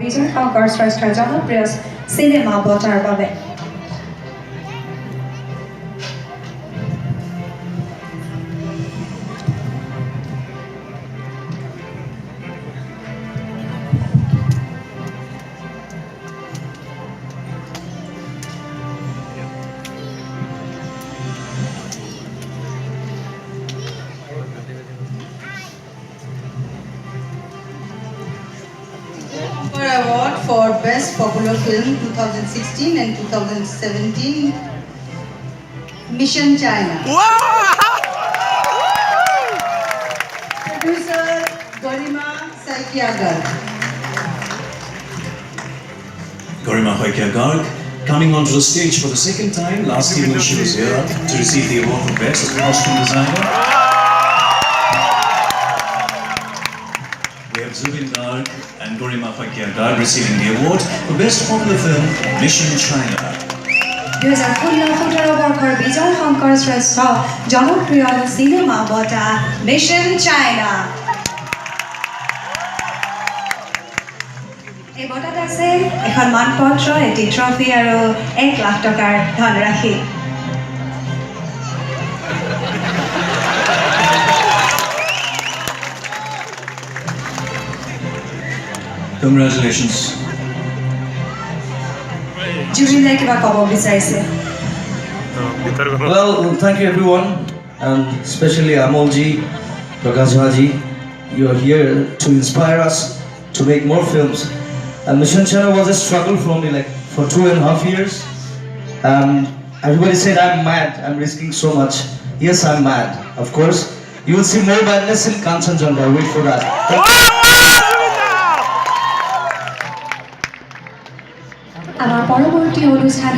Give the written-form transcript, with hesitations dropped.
বিজয় শংকৰ শ্ৰেষ্ঠ জনপ্ৰিয় চিনেমা বঁটাৰ বাবে Award for Best Popular Film 2016 and 2017, Mission China. Producer Garima Saikiagar. Garima Saikiagar coming onto the stage for the second time. Last year when she was here to receive the award for Best Costume Designer. We have Zubin Garg and Garima Saikiagar receiving the award for Best Popular Film, Mission China. 2016-17 বৰ্ষৰ বিজয় শংকৰ শ্ৰেষ্ঠ জনপ্ৰিয় cinema বঁটা mission চাইনা। এই বঁটাত আছে এখন মানপত্ৰ, এটি ট্ৰফি আৰু 1 লাখ টকাৰ ধনৰাশি। Congratulations. জুৰিলে কিবা ক'ব বিচাৰিছে? Well, thank you everyone, and especially Amolji, Prakash Haji. You are here to inspire us to make more films. And Mission China was a struggle for me, like for 2.5 years. Everybody said I'm mad, I'm risking so much. Yes, I'm mad. Of course, you will see more madness in Kanchanjunga. Wait for that. আমাৰ পৰৱৰ্তী অনুষ্ঠান